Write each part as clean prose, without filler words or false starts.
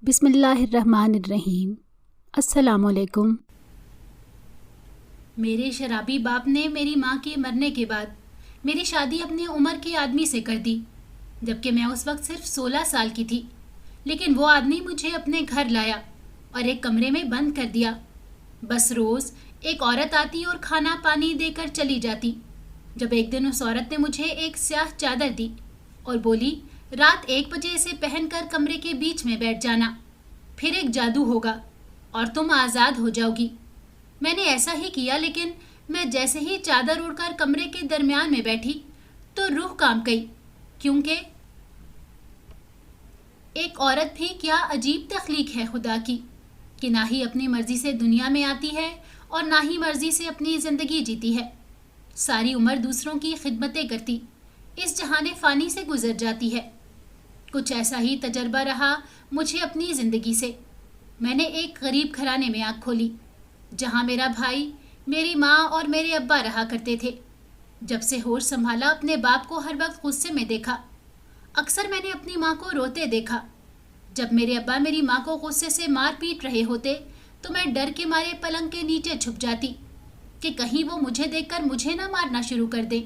بسم اللہ الرحمن الرحیم۔ السلام علیکم۔ میرے شرابی باپ نے میری ماں کے مرنے کے بعد میری شادی اپنی عمر کے آدمی سے کر دی، جبکہ میں اس وقت صرف 16 سال کی تھی۔ لیکن وہ آدمی مجھے اپنے گھر لایا اور ایک کمرے میں بند کر دیا۔ بس روز ایک عورت آتی اور کھانا پانی دے کر چلی جاتی۔ جب ایک دن اس عورت نے مجھے ایک سیاہ چادر دی اور بولی، رات 1 بجے اسے پہن کر کمرے کے بیچ میں بیٹھ جانا، پھر ایک جادو ہوگا اور تم آزاد ہو جاؤ گی۔ میں نے ایسا ہی کیا، لیکن میں جیسے ہی چادر اڑ کر کمرے کے درمیان میں بیٹھی تو روح کانپ گئی، کیونکہ ایک عورت بھی کیا عجیب تخلیق ہے خدا کی، کہ نہ ہی اپنی مرضی سے دنیا میں آتی ہے اور نہ ہی مرضی سے اپنی زندگی جیتی ہے۔ ساری عمر دوسروں کی خدمتیں کرتی اس جہان فانی سے گزر جاتی ہے۔ کچھ ایسا ہی تجربہ رہا مجھے اپنی زندگی سے۔ میں نے ایک غریب گھرانے میں آنکھ کھولی، جہاں میرا بھائی، میری ماں اور میرے ابا رہا کرتے تھے۔ جب سے ہوش سنبھالا اپنے باپ کو ہر وقت غصے میں دیکھا۔ اکثر میں نے اپنی ماں کو روتے دیکھا۔ جب میرے ابا میری ماں کو غصے سے مار پیٹ رہے ہوتے تو میں ڈر کے مارے پلنگ کے نیچے چھپ جاتی کہ کہیں وہ مجھے دیکھ کر مجھے نہ مارنا شروع کر دیں۔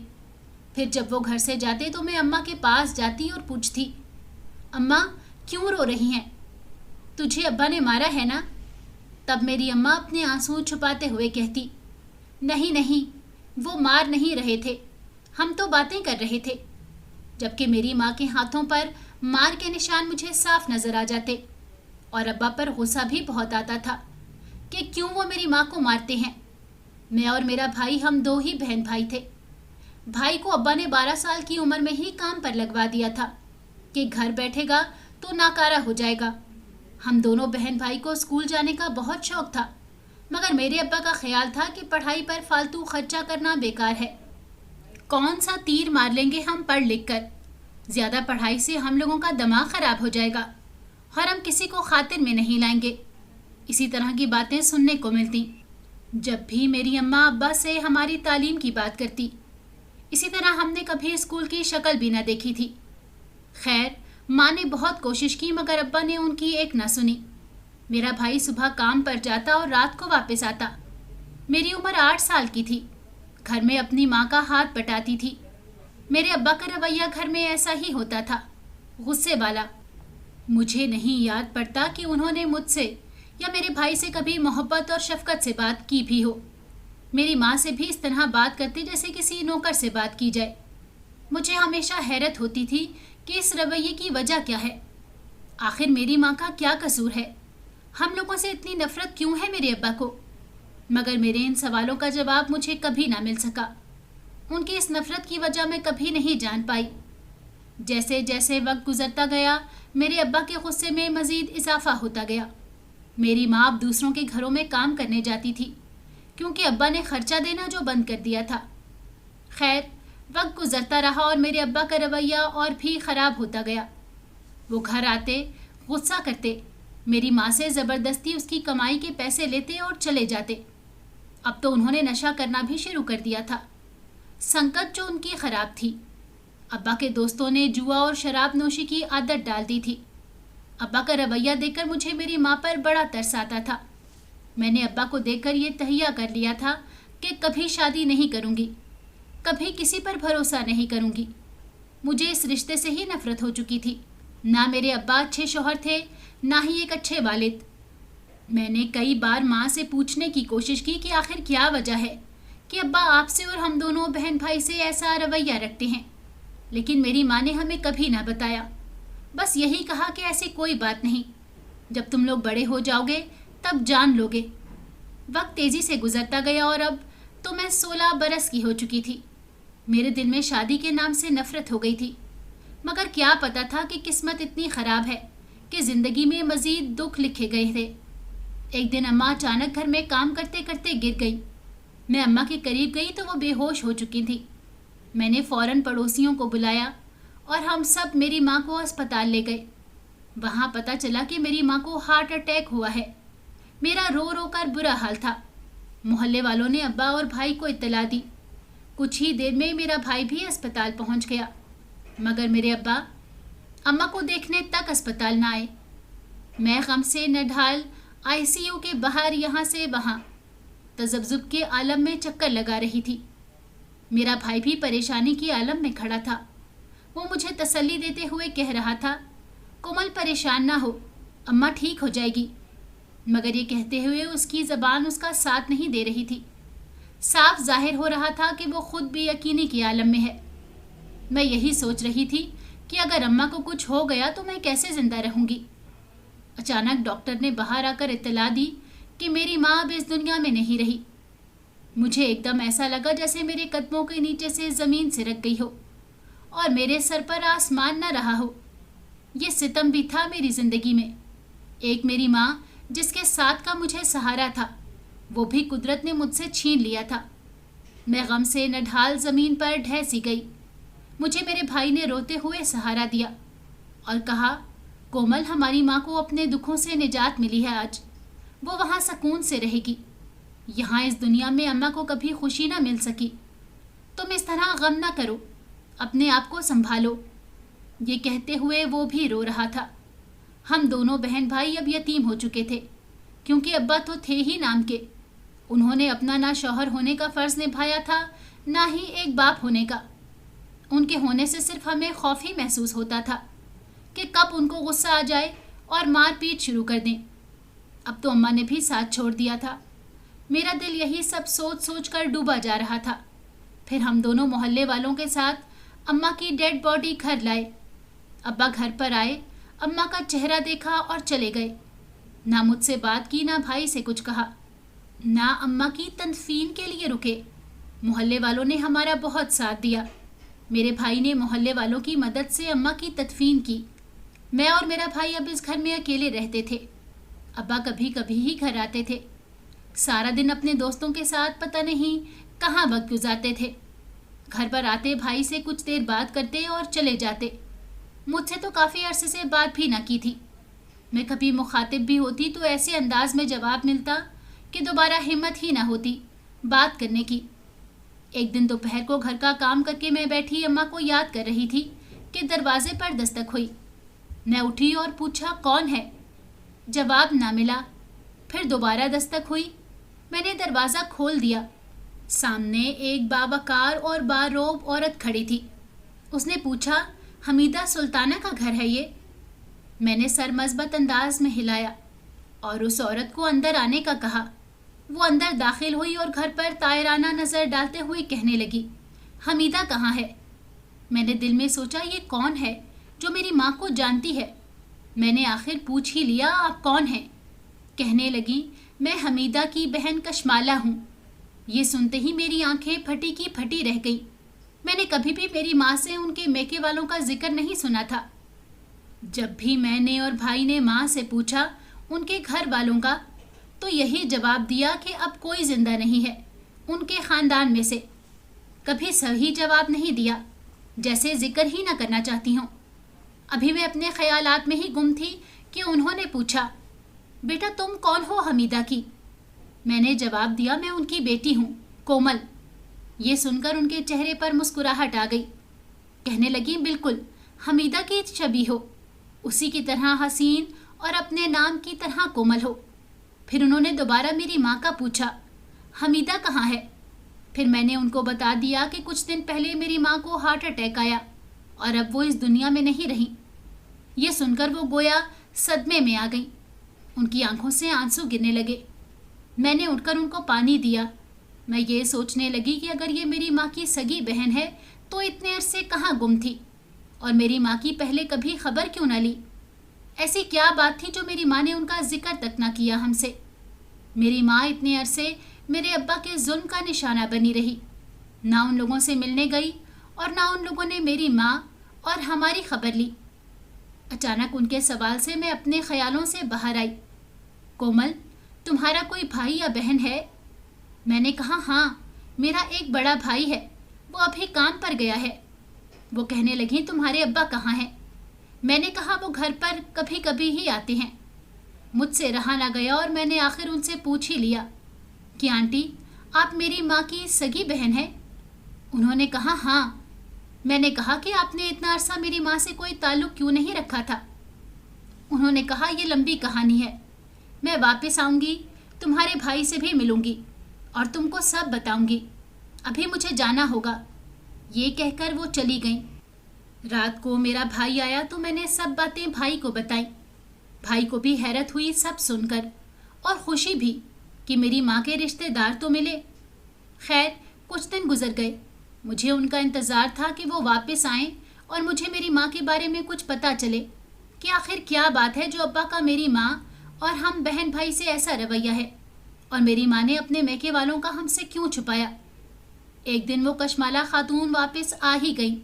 پھر جب وہ گھر سے جاتے تو میں اماں کے پاس جاتی اور پوچھتی، اماں کیوں رو رہی ہیں؟ تجھے ابا نے مارا ہے نا؟ تب میری اماں اپنے آنسو چھپاتے ہوئے کہتی، نہیں نہیں، وہ مار نہیں رہے تھے، ہم تو باتیں کر رہے تھے۔ جبکہ میری ماں کے ہاتھوں پر مار کے نشان مجھے صاف نظر آ جاتے، اور ابا پر غصہ بھی بہت آتا تھا کہ کیوں وہ میری ماں کو مارتے ہیں۔ میں اور میرا بھائی، ہم 2 ہی بہن بھائی تھے۔ بھائی کو ابا نے 12 سال کی عمر میں ہی کام پر لگوا دیا تھا کہ گھر بیٹھے گا تو ناکارہ ہو جائے گا۔ ہم دونوں بہن بھائی کو اسکول جانے کا بہت شوق تھا، مگر میرے ابا کا خیال تھا کہ پڑھائی پر فالتو خرچہ کرنا بیکار ہے۔ کون سا تیر مار لیں گے ہم پڑھ لکھ کر؟ زیادہ پڑھائی سے ہم لوگوں کا دماغ خراب ہو جائے گا اور ہم کسی کو خاطر میں نہیں لائیں گے۔ اسی طرح کی باتیں سننے کو ملتی جب بھی میری اماں ابا سے ہماری تعلیم کی بات کرتی۔ اسی طرح ہم نے کبھی اسکول کی شکل بھی نہ دیکھی تھی۔ خیر، ماں نے بہت کوشش کی، مگر ابا نے ان کی ایک نہ سنی۔ میرا بھائی صبح کام پر جاتا اور رات کو واپس آتا۔ میری عمر 8 سال کی تھی۔ گھر میں اپنی ماں کا ہاتھ بٹاتی تھی۔ میرے ابا کا رویہ گھر میں ایسا ہی ہوتا تھا، غصے والا۔ مجھے نہیں یاد پڑتا کہ انہوں نے مجھ سے یا میرے بھائی سے کبھی محبت اور شفقت سے بات کی بھی ہو۔ میری ماں سے بھی اس طرح بات کرتے جیسے کسی نوکر سے بات کی جائے۔ مجھے ہمیشہ حیرت ہوتی تھی کہ اس رویے کی وجہ کیا ہے۔ آخر میری ماں کا کیا قصور ہے؟ ہم لوگوں سے اتنی نفرت کیوں ہے میرے ابا کو؟ مگر میرے ان سوالوں کا جواب مجھے کبھی نہ مل سکا۔ ان کی اس نفرت کی وجہ میں کبھی نہیں جان پائی۔ جیسے جیسے وقت گزرتا گیا، میرے ابا کے غصے میں مزید اضافہ ہوتا گیا۔ میری ماں اب دوسروں کے گھروں میں کام کرنے جاتی تھی، کیونکہ ابا نے خرچہ دینا جو بند کر دیا تھا۔ خیر، وقت گزرتا رہا اور میرے ابا کا رویہ اور بھی خراب ہوتا گیا۔ وہ گھر آتے، غصہ کرتے، میری ماں سے زبردستی اس کی کمائی کے پیسے لیتے اور چلے جاتے۔ اب تو انہوں نے نشہ کرنا بھی شروع کر دیا تھا، سنگت جو ان کی خراب تھی۔ ابا کے دوستوں نے جوا اور شراب نوشی کی عادت ڈال دی تھی۔ ابا کا رویہ دیکھ کر مجھے میری ماں پر بڑا ترس آتا تھا۔ میں نے ابا کو دیکھ کر یہ تہیہ کر لیا تھا کہ کبھی شادی نہیں کروں گی، کبھی کسی پر بھروسہ نہیں کروں گی۔ مجھے اس رشتے سے ہی نفرت ہو چکی تھی۔ نہ میرے ابا اچھے شوہر تھے، نہ ہی ایک اچھے والد۔ میں نے کئی بار ماں سے پوچھنے کی کوشش کی کہ آخر کیا وجہ ہے کہ ابا آپ سے اور ہم دونوں بہن بھائی سے ایسا رویہ رکھتے ہیں، لیکن میری ماں نے ہمیں کبھی نہ بتایا۔ بس یہی کہا کہ ایسی کوئی بات نہیں، جب تم لوگ بڑے ہو جاؤ گے تب جان لو گے۔ وقت تیزی سے گزرتا گیا اور اب تو میں 16 برس کی ہو چکی تھی۔ میرے دل میں شادی کے نام سے نفرت ہو گئی تھی، مگر کیا پتا تھا کہ قسمت اتنی خراب ہے کہ زندگی میں مزید دکھ لکھے گئے تھے۔ ایک دن اماں اچانک گھر میں کام کرتے کرتے گر گئی۔ میں اماں کے قریب گئی تو وہ بے ہوش ہو چکی تھی۔ میں نے فوراً پڑوسیوں کو بلایا اور ہم سب میری ماں کو اسپتال لے گئے۔ وہاں پتہ چلا کہ میری ماں کو ہارٹ اٹیک ہوا ہے۔ میرا رو رو کر برا حال تھا۔ محلے والوں نے ابا اور بھائی کو اطلاع دی۔ کچھ ہی دیر میں میرا بھائی بھی اسپتال پہنچ گیا، مگر میرے ابا اماں کو دیکھنے تک اسپتال نہ آئے۔ میں غم سے نڈھال ICU کے باہر یہاں سے وہاں تذبذب کے عالم میں چکر لگا رہی تھی۔ میرا بھائی بھی پریشانی کی عالم میں کھڑا تھا۔ وہ مجھے تسلی دیتے ہوئے کہہ رہا تھا، کومل پریشان نہ ہو، اماں ٹھیک ہو جائے گی، مگر یہ کہتے ہوئے اس کی زبان اس کا ساتھ نہیں دے رہی تھی۔ صاف ظاہر ہو رہا تھا کہ وہ خود بھی یقینی کی عالم میں ہے۔ میں یہی سوچ رہی تھی کہ اگر اماں کو کچھ ہو گیا تو میں کیسے زندہ رہوں گی۔ اچانک ڈاکٹر نے باہر آ کر اطلاع دی کہ میری ماں اب اس دنیا میں نہیں رہی۔ مجھے ایک دم ایسا لگا جیسے میرے قدموں کے نیچے سے زمین سرک گئی ہو اور میرے سر پر آسمان نہ رہا ہو۔ یہ ستم بھی تھا میری زندگی میں۔ ایک میری ماں جس کے ساتھ کا مجھے سہارا تھا، وہ بھی قدرت نے مجھ سے چھین لیا تھا۔ میں غم سے نڈھال زمین پر ڈھہ سی گئی۔ مجھے میرے بھائی نے روتے ہوئے سہارا دیا اور کہا، کومل ہماری ماں کو اپنے دکھوں سے نجات ملی ہے آج، وہ وہاں سکون سے رہے گی۔ یہاں اس دنیا میں اماں کو کبھی خوشی نہ مل سکی۔ تم اس طرح غم نہ کرو، اپنے آپ کو سنبھالو۔ یہ کہتے ہوئے وہ بھی رو رہا تھا۔ ہم دونوں بہن بھائی اب یتیم ہو چکے تھے، کیونکہ ابا تو تھے ہی نام کے۔ انہوں نے اپنا نہ شوہر ہونے کا فرض نبھایا تھا، نہ ہی ایک باپ ہونے کا۔ ان کے ہونے سے صرف ہمیں خوف ہی محسوس ہوتا تھا کہ کب ان کو غصہ آ جائے اور مار پیٹ شروع کر دیں۔ اب تو اماں نے بھی ساتھ چھوڑ دیا تھا۔ میرا دل یہی سب سوچ سوچ کر ڈوبا جا رہا تھا۔ پھر ہم دونوں محلے والوں کے ساتھ اماں کی ڈیڈ باڈی گھر لائے۔ ابا گھر پر آئے، اماں کا چہرہ دیکھا اور چلے گئے۔ نہ مجھ سے بات کی، نہ بھائی سے کچھ کہا، نہ اماں کی تدفین کے لیے رکے۔ محلے والوں نے ہمارا بہت ساتھ دیا۔ میرے بھائی نے محلے والوں کی مدد سے اماں کی تدفین کی۔ میں اور میرا بھائی اب اس گھر میں اکیلے رہتے تھے۔ ابا کبھی کبھی ہی گھر آتے تھے۔ سارا دن اپنے دوستوں کے ساتھ پتہ نہیں کہاں وقت گزارتے تھے۔ گھر پر آتے بھائی سے کچھ دیر بات کرتے اور چلے جاتے۔ مجھ سے تو کافی عرصے سے بات بھی نہ کی تھی۔ میں کبھی مخاطب بھی ہوتی تو ایسے انداز میں جواب ملتا کہ دوبارہ ہمت ہی نہ ہوتی بات کرنے کی۔ ایک دن دوپہر کو گھر کا کام کر کے میں بیٹھی اماں کو یاد کر رہی تھی کہ دروازے پر دستک ہوئی۔ میں اٹھی اور پوچھا، کون ہے؟ جواب نہ ملا۔ پھر دوبارہ دستک ہوئی۔ میں نے دروازہ کھول دیا۔ سامنے ایک باوقار اور باروب عورت کھڑی تھی۔ اس نے پوچھا، حمیدہ سلطانہ کا گھر ہے یہ؟ میں نے سر مثبت انداز میں ہلایا اور اس عورت کو اندر آنے کا کہا۔ وہ اندر داخل ہوئی اور گھر پر طائرانہ نظر ڈالتے ہوئے کہنے لگی، حمیدہ کہاں ہے؟ میں نے دل میں سوچا، یہ کون ہے جو میری ماں کو جانتی ہے؟ میں نے آخر پوچھ ہی لیا، آپ کون ہیں؟ کہنے لگی، میں حمیدہ کی بہن کشمالہ ہوں۔ یہ سنتے ہی میری آنکھیں پھٹی کی پھٹی رہ گئی۔ میں نے کبھی بھی میری ماں سے ان کے میکے والوں کا ذکر نہیں سنا تھا۔ جب بھی میں نے اور بھائی نے ماں سے پوچھا ان کے گھر والوں کا، تو یہی جواب دیا کہ اب کوئی زندہ نہیں ہے ان کے خاندان میں سے۔ کبھی صحیح جواب نہیں دیا، جیسے ذکر ہی نہ کرنا چاہتی ہوں۔ ابھی میں اپنے خیالات میں ہی گم تھی کہ انہوں نے پوچھا، بیٹا تم کون ہو حمیدہ کی؟ میں نے جواب دیا، میں ان کی بیٹی ہوں، کومل۔ یہ سن کر ان کے چہرے پر مسکراہٹ آ گئی۔ کہنے لگی، بالکل حمیدہ کی شبیہ ہو، اسی کی طرح حسین اور اپنے نام کی طرح کومل ہو۔ پھر انہوں نے دوبارہ میری ماں کا پوچھا، حمیدہ کہاں ہے؟ پھر میں نے ان کو بتا دیا کہ کچھ دن پہلے میری ماں کو ہارٹ اٹیک آیا اور اب وہ اس دنیا میں نہیں رہی۔ یہ سن کر وہ گویا صدمے میں آ گئی۔ ان کی آنکھوں سے آنسو گرنے لگے۔ میں نے اٹھ کر ان کو پانی دیا۔ میں یہ سوچنے لگی کہ اگر یہ میری ماں کی سگی بہن ہے تو اتنے عرصے کہاں گم تھی، اور میری ماں کی پہلے کبھی خبر کیوں نہ لی؟ ایسی کیا بات تھی جو میری ماں نے ان کا ذکر تک نہ کیا ہم سے؟ میری ماں اتنے عرصے میرے ابا کے ظلم کا نشانہ بنی رہی، نہ ان لوگوں سے ملنے گئی اور نہ ان لوگوں نے میری ماں اور ہماری خبر لی۔ اچانک ان کے سوال سے میں اپنے خیالوں سے باہر آئی۔ کومل، تمہارا کوئی بھائی یا بہن ہے؟ میں نے کہا، ہاں میرا ایک بڑا بھائی ہے، وہ ابھی کام پر گیا ہے۔ وہ کہنے لگیں، تمہارے ابا کہاں ہیں؟ میں نے کہا، وہ گھر پر کبھی کبھی ہی آتے ہیں۔ مجھ سے رہا نہ گیا اور میں نے آخر ان سے پوچھ ہی لیا کہ آنٹی، آپ میری ماں کی سگی بہن ہیں؟ انہوں نے کہا، ہاں۔ میں نے کہا کہ آپ نے اتنا عرصہ میری ماں سے کوئی تعلق کیوں نہیں رکھا تھا؟ انہوں نے کہا یہ لمبی کہانی ہے، میں واپس آؤں گی، تمہارے بھائی سے بھی ملوں گی اور تم کو سب بتاؤں گی، ابھی مجھے جانا ہوگا۔ یہ کہہ کر وہ چلی گئیں۔ رات کو میرا بھائی آیا تو میں نے سب باتیں بھائی کو بتائیں۔ بھائی کو بھی حیرت ہوئی سب سن کر، اور خوشی بھی کہ میری ماں کے رشتے دار تو ملے۔ خیر کچھ دن گزر گئے، مجھے ان کا انتظار تھا کہ وہ واپس آئیں اور مجھے میری ماں کے بارے میں کچھ پتہ چلے کہ آخر کیا بات ہے جو ابا کا میری ماں اور ہم بہن بھائی سے ایسا رویہ ہے، اور میری ماں نے اپنے میکے والوں کا ہم سے کیوں چھپایا۔ ایک دن وہ کشمالہ خاتون واپس آ ہی گئی۔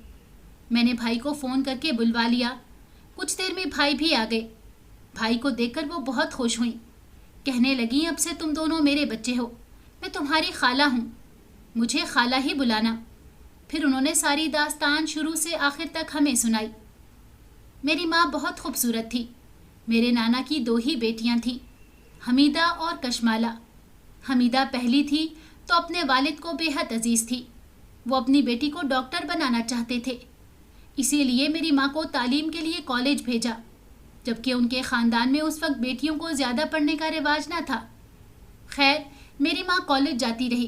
میں نے بھائی کو فون کر کے بلوا لیا۔ کچھ دیر میں بھائی بھی آ گئے۔ بھائی کو دیکھ کر وہ بہت خوش ہوئیں، کہنے لگیں اب سے تم دونوں میرے بچے ہو، میں تمہاری خالہ ہوں، مجھے خالہ ہی بلانا۔ پھر انہوں نے ساری داستان شروع سے آخر تک ہمیں سنائی۔ میری ماں بہت خوبصورت تھی۔ میرے نانا کی 2 ہی بیٹیاں تھیں، حمیدہ اور کشمالہ۔ حمیدہ پہلی تھی تو اپنے والد کو بے حد عزیز تھی۔ وہ اپنی بیٹی کو ڈاکٹر بنانا چاہتے تھے، اسی لیے میری ماں کو تعلیم کے لیے کالج بھیجا، جبکہ ان کے خاندان میں اس وقت بیٹیوں کو زیادہ پڑھنے کا رواج نہ تھا۔ خیر میری ماں کالج جاتی رہی۔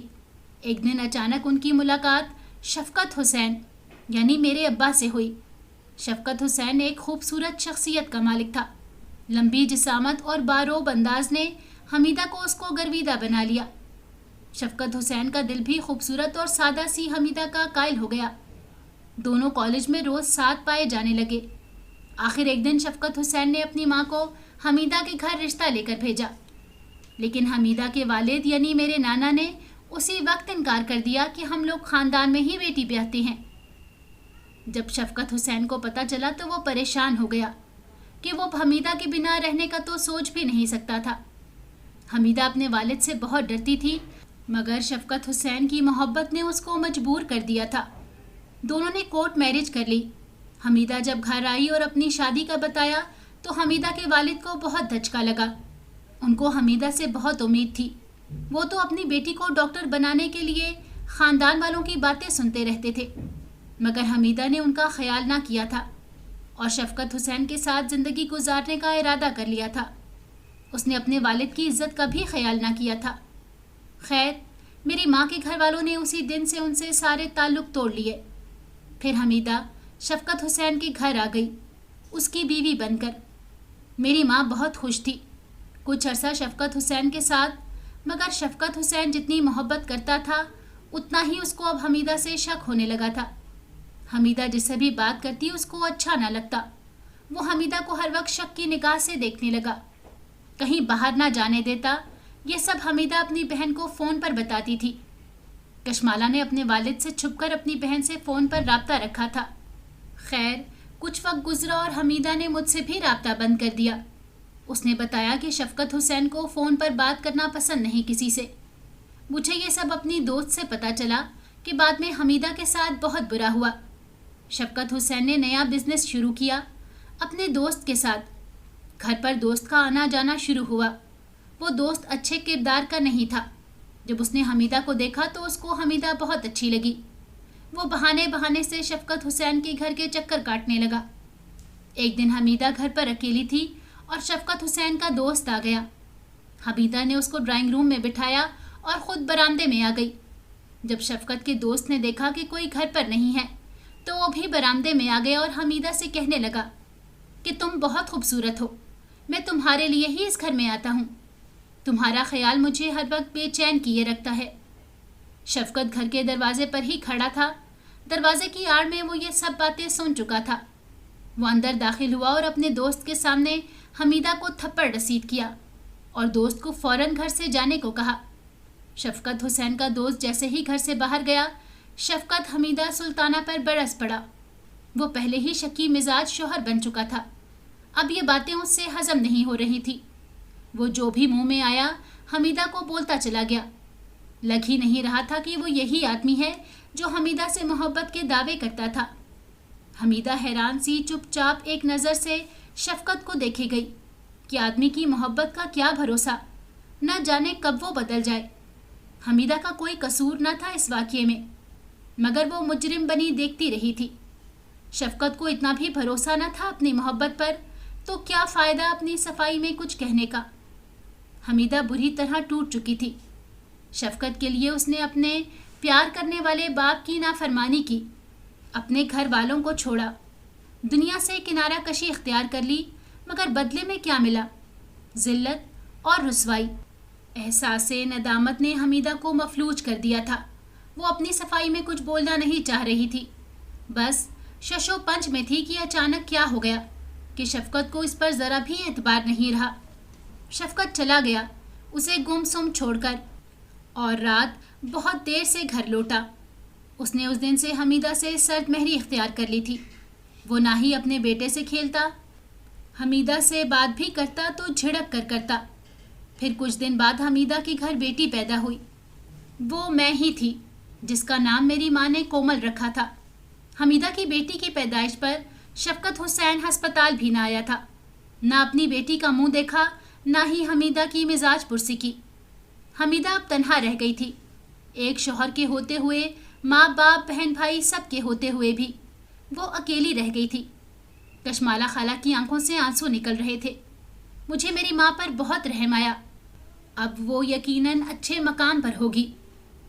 ایک دن اچانک ان کی ملاقات شفقت حسین یعنی میرے ابا سے ہوئی۔ شفقت حسین ایک خوبصورت شخصیت کا مالک تھا۔ لمبی جسامت اور باروب انداز نے حمیدہ کو اس کو گرویدہ بنا لیا۔ شفقت حسین کا دل بھی خوبصورت اور سادہ سی حمیدہ کا قائل ہو گیا۔ دونوں کالج میں روز ساتھ پائے جانے لگے۔ آخر ایک دن شفقت حسین نے اپنی ماں کو حمیدہ کے گھر رشتہ لے کر بھیجا، لیکن حمیدہ کے والد یعنی میرے نانا نے اسی وقت انکار کر دیا کہ ہم لوگ خاندان میں ہی بیٹی بیاہتے ہیں۔ جب شفقت حسین کو پتہ چلا تو وہ پریشان ہو گیا کہ وہ حمیدہ کے بنا رہنے کا تو سوچ بھی نہیں سکتا تھا۔ حمیدہ اپنے والد سے بہت ڈرتی تھی، مگر شفقت حسین کی محبت نے اس کو مجبور کر دیا تھا۔ دونوں نے کورٹ میرج کر لی۔ حمیدہ جب گھر آئی اور اپنی شادی کا بتایا تو حمیدہ کے والد کو بہت دھچکا لگا۔ ان کو حمیدہ سے بہت امید تھی، وہ تو اپنی بیٹی کو ڈاکٹر بنانے کے لیے خاندان والوں کی باتیں سنتے رہتے تھے، مگر حمیدہ نے ان کا خیال نہ کیا تھا اور شفقت حسین کے ساتھ زندگی گزارنے کا ارادہ کر لیا تھا۔ اس نے اپنے والد کی عزت کا بھی خیال نہ کیا تھا۔ خیر میری ماں کے گھر والوں نے اسی دن سے ان سے سارے تعلق توڑ لیے۔ پھر حمیدہ شفقت حسین کے گھر آ گئی، اس کی بیوی بن کر۔ میری ماں بہت خوش تھی کچھ عرصہ شفقت حسین کے ساتھ، مگر شفقت حسین جتنی محبت کرتا تھا اتنا ہی اس کو اب حمیدہ سے شک ہونے لگا تھا۔ حمیدہ جس سے بھی بات کرتی اس کو اچھا نہ لگتا۔ وہ حمیدہ کو ہر وقت شک کی نگاہ سے دیکھنے لگا، کہیں باہر نہ جانے دیتا۔ یہ سب حمیدہ اپنی بہن کو فون پر بتاتی تھی۔ کشمالہ نے اپنے والد سے چھپ کر اپنی بہن سے فون پر رابطہ رکھا تھا۔ خیر کچھ وقت گزرا اور حمیدہ نے مجھ سے بھی رابطہ بند کر دیا۔ اس نے بتایا کہ شفقت حسین کو فون پر بات کرنا پسند نہیں کسی سے۔ مجھے یہ سب اپنی دوست سے پتہ چلا کہ بعد میں حمیدہ کے ساتھ بہت برا ہوا۔ شفقت حسین نے نیا بزنس شروع کیا اپنے دوست کے ساتھ۔ گھر پر دوست کا آنا جانا شروع ہوا۔ وہ دوست اچھے کردار کا نہیں تھا۔ جب اس نے حمیدہ کو دیکھا تو اس کو حمیدہ بہت اچھی لگی۔ وہ بہانے بہانے سے شفقت حسین کے گھر کے چکر کاٹنے لگا۔ ایک دن حمیدہ گھر پر اکیلی تھی اور شفقت حسین کا دوست آ گیا۔ حمیدہ نے اس کو ڈرائنگ روم میں بٹھایا اور خود برآمدے میں آ گئی۔ جب شفقت کے دوست نے دیکھا کہ کوئی گھر پر نہیں ہے تو وہ بھی برآمدے میں آ گیا اور حمیدہ سے کہنے لگا کہ تم بہت خوبصورت ہو، میں تمہارے لیے ہی اس گھر میں آتا ہوں، تمہارا خیال مجھے ہر وقت بے چین کیے رکھتا ہے۔ شفقت گھر کے دروازے پر ہی کھڑا تھا۔ دروازے کی آڑ میں وہ یہ سب باتیں سن چکا تھا۔ وہ اندر داخل ہوا اور اپنے دوست کے سامنے حمیدہ کو تھپڑ رسید کیا اور دوست کو فوراً گھر سے جانے کو کہا۔ شفقت حسین کا دوست جیسے ہی گھر سے باہر گیا، شفقت حمیدہ سلطانہ پر برس پڑا۔ وہ پہلے ہی شکی مزاج شوہر بن چکا تھا، اب یہ باتیں اس سے ہضم نہیں ہو رہی تھی۔ وہ جو بھی منہ میں آیا حمیدہ کو بولتا چلا گیا۔ لگ ہی نہیں رہا تھا کہ وہ یہی آدمی ہے جو حمیدہ سے محبت کے دعوے کرتا تھا۔ حمیدہ حیران سی چپ چاپ ایک نظر سے شفقت کو دیکھے گئی کہ آدمی کی محبت کا کیا بھروسہ، نہ جانے کب وہ بدل جائے۔ حمیدہ کا کوئی قصور نہ تھا اس واقعے میں، مگر وہ مجرم بنی دیکھتی رہی تھی۔ شفقت کو اتنا بھی بھروسہ نہ تھا اپنی محبت پر تو کیا فائدہ اپنی صفائی میں کچھ کہنے کا؟ حمیدہ بری طرح ٹوٹ چکی تھی۔ شفقت کے لیے اس نے اپنے پیار کرنے والے باپ کی نافرمانی کی، اپنے گھر والوں کو چھوڑا، دنیا سے کنارہ کشی اختیار کر لی، مگر بدلے میں کیا ملا؟ ذلت اور رسوائی۔ احساس ندامت نے حمیدہ کو مفلوج کر دیا تھا۔ وہ اپنی صفائی میں کچھ بولنا نہیں چاہ رہی تھی، بس شش و پنج میں تھی کہ اچانک کیا ہو گیا کہ شفقت کو اس پر ذرا بھی اعتبار نہیں رہا۔ شفقت چلا گیا، اسے گم سم چھوڑ کر، اور رات بہت دیر سے گھر لوٹا۔ اس نے اس دن سے حمیدہ سے سرد مہری اختیار کر لی تھی۔ وہ نہ ہی اپنے بیٹے سے کھیلتا، حمیدہ سے بات بھی کرتا تو جھڑک کر کرتا۔ پھر کچھ دن بعد حمیدہ کے گھر بیٹی پیدا ہوئی۔ وہ میں ہی تھی جس کا نام میری ماں نے کومل رکھا تھا۔ حمیدہ کی بیٹی کی پیدائش پر شفقت حسین ہسپتال بھی نہ آیا تھا، نہ اپنی بیٹی کا منہ دیکھا، نہ ہی حمیدہ کی مزاج پرسی کی۔ حمیدہ اب تنہا رہ گئی تھی، ایک شوہر کے ہوتے ہوئے، ماں باپ بہن بھائی سب کے ہوتے ہوئے بھی وہ اکیلی رہ گئی تھی۔ کشمالہ خالہ کی آنکھوں سے آنسو نکل رہے تھے۔ مجھے میری ماں پر بہت رحم آیا۔ اب وہ یقیناً اچھے مقام پر ہوگی۔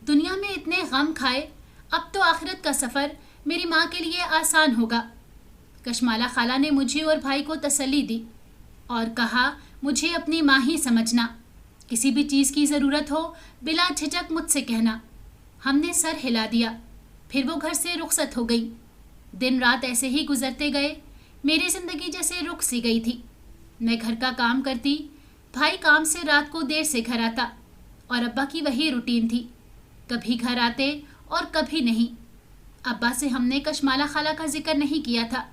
دنیا میں اتنے غم کھائے، اب تو آخرت کا سفر میری ماں کے لیے آسان ہوگا۔ کشمالہ خالہ نے مجھے اور بھائی کو تسلی دی اور کہا مجھے اپنی ماں ہی سمجھنا، کسی بھی چیز کی ضرورت ہو بلا جھجک مجھ سے کہنا۔ ہم نے سر ہلا دیا، پھر وہ گھر سے رخصت ہو گئی۔ دن رات ایسے ہی گزرتے گئے، میری زندگی جیسے رک سی گئی تھی۔ میں گھر کا کام کرتی، بھائی کام سے رات کو دیر سے گھر آتا، اور ابا کی وہی روٹین تھی، کبھی گھر آتے اور کبھی نہیں۔ ابا سے ہم نے کشمالہ خالہ کا ذکر نہیں کیا تھا۔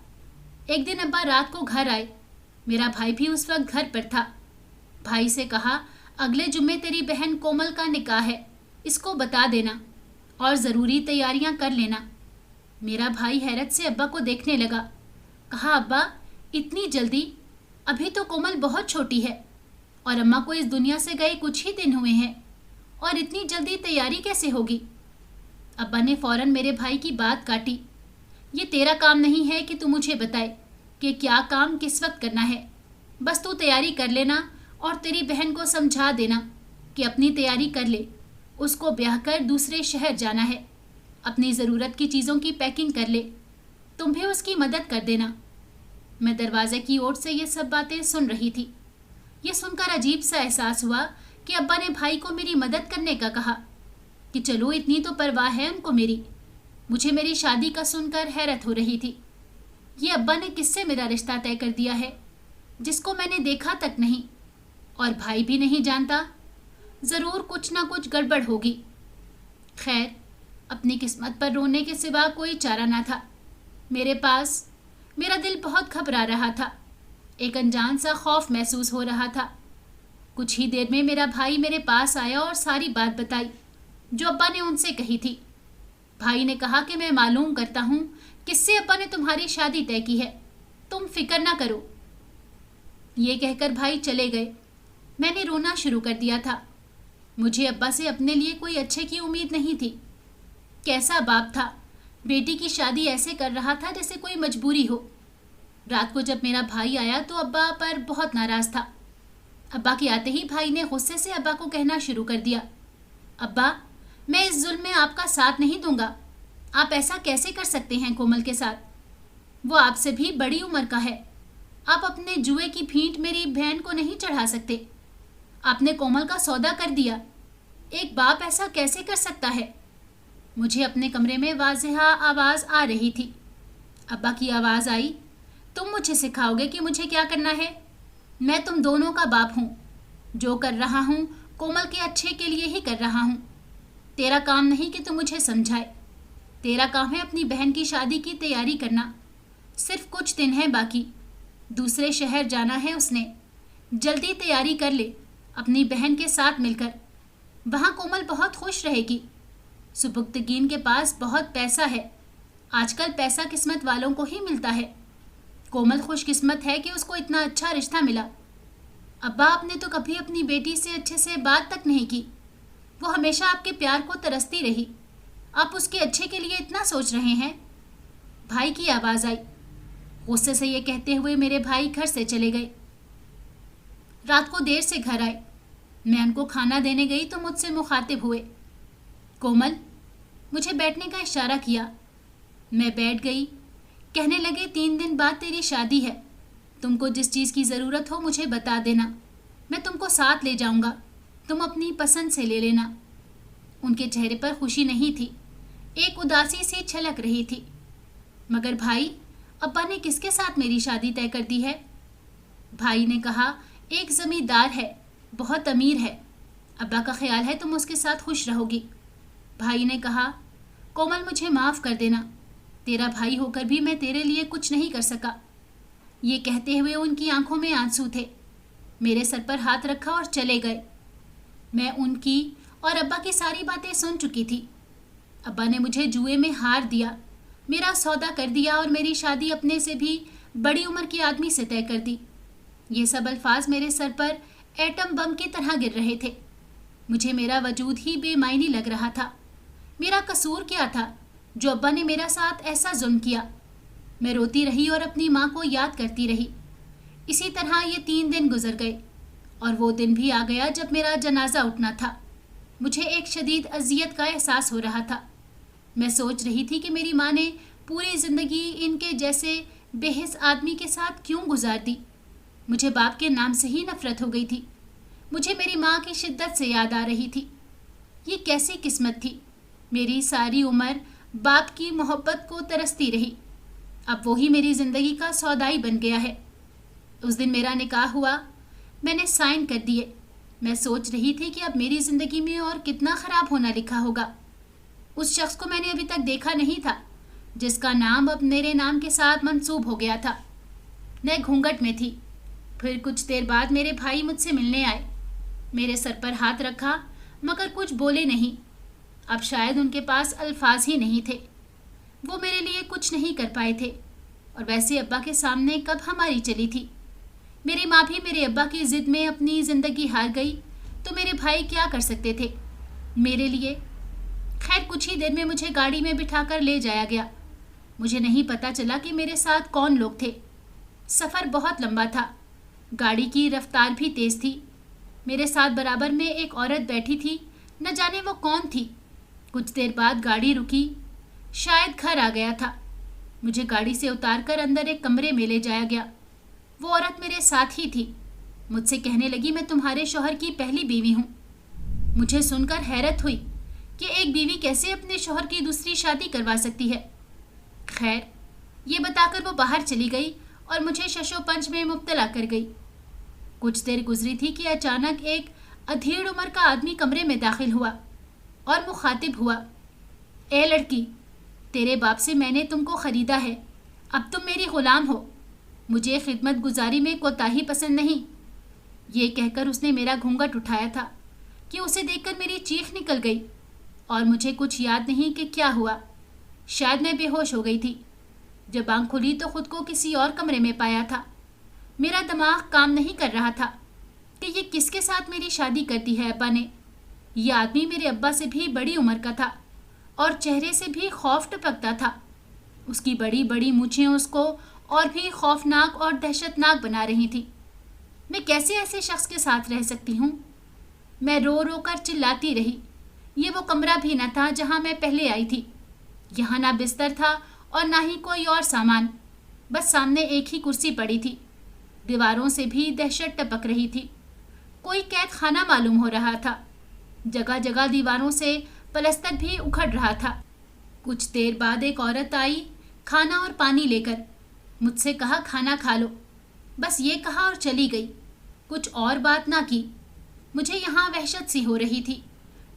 ایک دن ابا رات کو گھر آئے، میرا بھائی بھی اس وقت گھر پر تھا۔ بھائی سے کہا اگلے جمعے تیری بہن کومل کا نکاح ہے، اس کو بتا دینا اور ضروری تیاریاں کر لینا۔ میرا بھائی حیرت سے ابا کو دیکھنے لگا۔ کہا ابا اتنی جلدی؟ ابھی تو کومل بہت چھوٹی ہے اور اماں کو اس دنیا سے گئے کچھ ہی دن ہوئے ہیں، اور اتنی جلدی تیاری کیسے ہوگی؟ ابا نے فوراً میرے بھائی کی بات کاٹی۔ یہ تیرا کام نہیں ہے کہ تو مجھے بتائے کہ کیا کام کس وقت کرنا ہے، بس تو تیاری کر لینا اور تیری بہن کو سمجھا دینا کہ اپنی تیاری کر لے، اس کو بیاہ کر دوسرے شہر جانا ہے، اپنی ضرورت کی چیزوں کی پیکنگ کر لے، تم بھی اس کی مدد کر دینا۔ میں دروازے کی اوٹ سے یہ سب باتیں سن رہی تھی۔ یہ سن کر عجیب سا احساس ہوا کہ ابا نے بھائی کو میری مدد کرنے کا کہا کہ چلو اتنی تو پرواہ ہے ان کو میری۔ مجھے میری شادی کا سن کر حیرت ہو رہی تھی۔ یہ ابا نے کس سے میرا رشتہ طے کر دیا ہے جس کو میں نے دیکھا تک نہیں، اور بھائی بھی نہیں جانتا؟ ضرور کچھ نہ کچھ گڑبڑ ہوگی۔ خیر، اپنی قسمت پر رونے کے سوا کوئی چارہ نہ تھا میرے پاس۔ میرا دل بہت گھبرا رہا تھا، ایک انجان سا خوف محسوس ہو رہا تھا۔ کچھ ہی دیر میں میرا بھائی میرے پاس آیا اور ساری بات بتائی جو ابا نے ان سے کہی تھی۔ بھائی نے کہا کہ میں معلوم کرتا ہوں کس سے ابا نے تمہاری شادی طے کی ہے، تم فکر نہ کرو۔ یہ کہہ کر بھائی چلے گئے۔ میں نے رونا شروع کر دیا تھا۔ مجھے ابا سے اپنے لیے کوئی اچھے کی امید نہیں تھی۔ کیسا باپ تھا، بیٹی کی شادی ایسے کر رہا تھا جیسے کوئی مجبوری ہو۔ رات کو جب میرا بھائی آیا تو ابا پر بہت ناراض تھا۔ ابا کے آتے ہی بھائی نے غصے سے ابا کو کہنا شروع کر دیا، ابا میں اس ظلم میں آپ کا ساتھ نہیں دوں گا۔ آپ ایسا کیسے کر سکتے ہیں کومل کے ساتھ؟ وہ آپ سے بھی بڑی عمر کا ہے۔ آپ اپنے جوئے کی پھینٹ میری بہن کو نہیں چڑھا سکتے۔ آپ نے کومل کا سودا کر دیا۔ ایک باپ ایسا کیسے کر سکتا ہے؟ مجھے اپنے کمرے میں واضح آواز آ رہی تھی۔ ابا کی آواز آئی، تم مجھے سکھاؤ گے کہ مجھے کیا کرنا ہے؟ میں تم دونوں کا باپ ہوں، جو کر رہا ہوں کومل کے اچھے کے لیے ہی کر رہا ہوں۔ تیرا کام نہیں کہ تم مجھے سمجھائے، تیرا کام ہے اپنی بہن کی شادی کی تیاری کرنا۔ صرف کچھ دن ہے باقی، دوسرے شہر جانا ہے اس نے۔ جلدی تیاری کر لے اپنی بہن کے ساتھ مل کر، وہاں کومل بہت خوش رہے گی۔ سبکتگین کے پاس بہت پیسہ ہے، آج کل پیسہ قسمت والوں کو ہی ملتا ہے۔ کومل خوش قسمت ہے کہ اس کو اتنا اچھا رشتہ ملا۔ ابا آپ نے تو کبھی اپنی بیٹی سے اچھے سے بات تک نہیں کی، وہ ہمیشہ آپ کے پیار کو ترستی رہی، آپ اس کے اچھے کے لیے اتنا سوچ رہے ہیں؟ بھائی کی آواز آئی، غصے سے یہ کہتے ہوئے میرے بھائی گھر سے چلے گئے۔ رات کو دیر سے گھر آئے۔ میں ان کو کھانا دینے گئی تو مجھ سے مخاطب ہوئے، کومل۔ مجھے بیٹھنے کا اشارہ کیا۔ میں بیٹھ گئی۔ کہنے لگے 3 دن بعد تیری شادی ہے، تم کو جس چیز کی ضرورت ہو مجھے بتا دینا، میں تم کو ساتھ لے جاؤں گا، تم اپنی پسند سے لے لینا۔ ان کے چہرے پر خوشی نہیں تھی، ایک اداسی سی چھلک رہی تھی۔ مگر بھائی، ابا نے کس کے ساتھ میری شادی طے کر دی ہے؟ بھائی نے کہا، ایک زمیندار ہے، بہت امیر ہے، ابا کا خیال ہے تم اس کے ساتھ خوش رہو گی۔ بھائی نے کہا، کومل مجھے معاف کر دینا، تیرا بھائی ہو کر بھی میں تیرے لیے کچھ نہیں کر سکا۔ یہ کہتے ہوئے ان کی آنکھوں میں آنسو تھے۔ میرے سر پر ہاتھ رکھا اور چلے گئے۔ میں ان کی اور ابا کی ساری باتیں سن چکی تھی۔ ابا نے مجھے جوئے میں ہار دیا، میرا سودا کر دیا اور میری شادی اپنے سے بھی بڑی عمر کے آدمی سے طے کر دی۔ یہ سب الفاظ میرے سر پر ایٹم بم کی طرح گر رہے تھے۔ مجھے میرا وجود ہی بے معنی لگ رہا تھا۔ میرا قصور کیا تھا جو ابا نے میرا ساتھ ایسا ظلم کیا؟ میں روتی رہی اور اپنی ماں کو یاد کرتی رہی۔ اسی طرح یہ 3 دن گزر گئے اور وہ دن بھی آ گیا جب میرا جنازہ اٹھنا تھا۔ مجھے ایک شدید اذیت کا احساس ہو رہا تھا۔ میں سوچ رہی تھی کہ میری ماں نے پوری زندگی ان کے جیسے بے حس آدمی کے ساتھ کیوں گزار دی؟ مجھے باپ کے نام سے ہی نفرت ہو گئی تھی۔ مجھے میری ماں کی شدت سے یاد آ رہی تھی۔ یہ کیسی قسمت تھی؟ میری ساری عمر باپ کی محبت کو ترستی رہی، اب وہی میری زندگی کا سودائی بن گیا ہے۔ اس دن میرا نکاح ہوا، میں نے سائن کر دیے۔ میں سوچ رہی تھی کہ اب میری زندگی میں اور کتنا خراب ہونا لکھا ہوگا۔ اس شخص کو میں نے ابھی تک دیکھا نہیں تھا جس کا نام اب میرے نام کے ساتھ منسوب ہو گیا تھا۔ میں گھونگھٹ میں تھی۔ پھر کچھ دیر بعد میرے بھائی مجھ سے ملنے آئے۔ میرے سر پر ہاتھ رکھا مگر کچھ بولے نہیں۔ اب شاید ان کے پاس الفاظ ہی نہیں تھے۔ وہ میرے لیے کچھ نہیں کر پائے تھے، اور ویسے ابا کے سامنے کب ہماری چلی تھی؟ میری ماں بھی میرے ابا کی ضد میں اپنی زندگی ہار گئی تو میرے بھائی کیا کر سکتے تھے میرے لیے؟ خیر کچھ ہی دیر میں مجھے گاڑی میں بٹھا کر لے جایا گیا۔ مجھے نہیں پتا چلا کہ میرے ساتھ کون لوگ تھے۔ سفر بہت لمبا تھا، گاڑی کی رفتار بھی تیز تھی۔ میرے ساتھ برابر میں ایک عورت بیٹھی تھی، نہ جانے وہ کون تھی۔ کچھ دیر بعد گاڑی رکی، شاید گھر آ گیا تھا۔ مجھے گاڑی سے اتار کر اندر ایک کمرے میں لے جایا گیا۔ وہ عورت میرے ساتھ ہی تھی۔ مجھ سے کہنے لگی، میں تمہارے شوہر کی پہلی بیوی ہوں۔ مجھے سن کر حیرت ہوئی کہ ایک بیوی کیسے اپنے شوہر کی دوسری شادی کروا سکتی ہے۔ خیر یہ بتا کر وہ باہر چلی گئی اور مجھے شش و پنج میں مبتلا کر گئی۔ کچھ دیر گزری تھی کہ اچانک ایک ادھیڑ عمر کا آدمی کمرے میں داخل ہوا اور مخاطب ہوا، اے لڑکی، تیرے باپ سے میں نے تم کو خریدا ہے، اب تم میری غلام ہو، مجھے خدمت گزاری میں کوتاہی پسند نہیں۔ یہ کہہ کر اس نے میرا گھونگھٹ اٹھایا تھا کہ اسے دیکھ کر میری چیخ نکل گئی اور مجھے کچھ یاد نہیں کہ کیا ہوا۔ شاید میں بے ہوش ہو گئی تھی۔ جب آنکھ کھلی تو خود کو کسی اور کمرے میں پایا تھا۔ میرا دماغ کام نہیں کر رہا تھا کہ یہ کس کے ساتھ میری شادی کر دی ہے ابا نے۔ یہ آدمی میرے ابا سے بھی بڑی عمر کا تھا اور چہرے سے بھی خوف ٹپکتا تھا۔ اس کی بڑی بڑی مونچھیں اس کو اور بھی خوفناک اور دہشت ناک بنا رہی تھی۔ میں کیسے ایسے شخص کے ساتھ رہ سکتی ہوں؟ میں رو رو کر چلاتی رہی۔ یہ وہ کمرہ بھی نہ تھا جہاں میں پہلے آئی تھی۔ یہاں نہ بستر تھا اور نہ ہی کوئی اور سامان، بس سامنے ایک ہی کرسی پڑی تھی۔ دیواروں سے بھی دہشت ٹپک رہی تھی۔ کوئی قید خانہ معلوم ہو رہا تھا۔ جگہ جگہ دیواروں سے پلستر بھی اکھڑ رہا تھا۔ کچھ دیر بعد ایک عورت آئی کھانا اور پانی لے کر۔ مجھ سے کہا، کھانا کھا لو، بس یہ کہا اور چلی گئی، کچھ اور بات نہ کی۔ مجھے یہاں وحشت سی ہو رہی تھی۔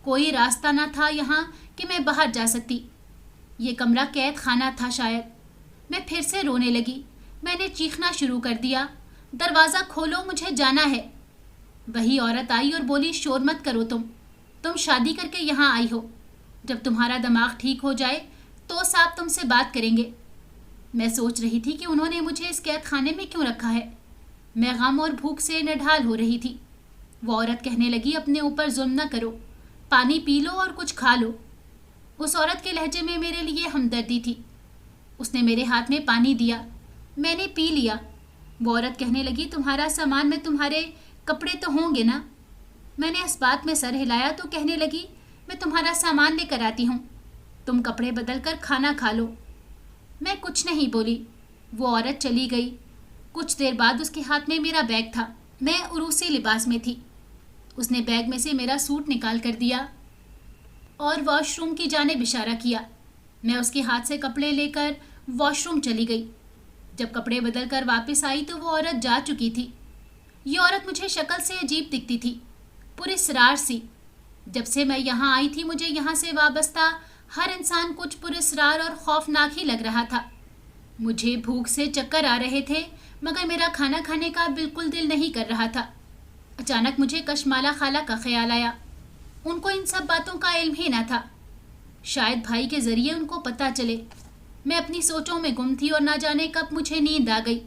کوئی راستہ نہ تھا یہاں کہ میں باہر جا سکتی۔ یہ کمرہ قید خانہ تھا شاید۔ میں پھر سے رونے لگی۔ میں نے چیخنا شروع کر دیا، دروازہ کھولو، مجھے جانا ہے۔ وہی عورت آئی اور بولی، شور مت کرو، تم شادی کر کے یہاں آئی ہو، جب تمہارا دماغ ٹھیک ہو جائے تو صاحب تم سے بات کریں گے۔ میں سوچ رہی تھی کہ انہوں نے مجھے اس قید خانے میں کیوں رکھا ہے۔ میں غم اور بھوک سے نڈھال ہو رہی تھی۔ وہ عورت کہنے لگی، اپنے اوپر ظلم نہ کرو، پانی پی لو اور کچھ کھا لو۔ اس عورت کے لہجے میں میرے لیے ہمدردی تھی۔ اس نے میرے ہاتھ میں پانی دیا۔ میں نے پی لیا۔ وہ عورت کہنے لگی تمہارا سامان میں تمہارے کپڑے تو ہوں گے نا؟ میں نے اس بات میں سر ہلایا تو کہنے لگی میں تمہارا سامان لے کر آتی ہوں، تم کپڑے بدل کر کھانا کھا لو۔ میں کچھ نہیں بولی۔ وہ عورت چلی گئی۔ کچھ دیر بعد اس کے ہاتھ میں میرا بیگ تھا۔ میں عروسی لباس میں تھی۔ اس نے بیگ میں سے میرا سوٹ نکال کر دیا اور واش روم کی جانب اشارہ کیا۔ میں اس کے ہاتھ سے کپڑے لے کر واش روم چلی گئی۔ جب کپڑے بدل کر واپس آئی تو وہ عورت جا چکی تھی۔ یہ عورت مجھے شکل سے عجیب دکھتی تھی، پراسرار سی۔ جب سے میں یہاں آئی تھی مجھے یہاں سے وابستہ ہر انسان کچھ پراسرار اور خوفناک ہی لگ رہا تھا۔ مجھے بھوک سے چکر آ رہے تھے مگر میرا کھانا کھانے کا بالکل دل نہیں کر رہا تھا۔ اچانک مجھے کشمالہ خالہ کا خیال آیا۔ ان کو ان سب باتوں کا علم ہی نہ تھا، شاید بھائی کے ذریعے ان کو پتہ چلے۔ میں اپنی سوچوں میں گم تھی اور نہ جانے کب مجھے نیند آ گئی۔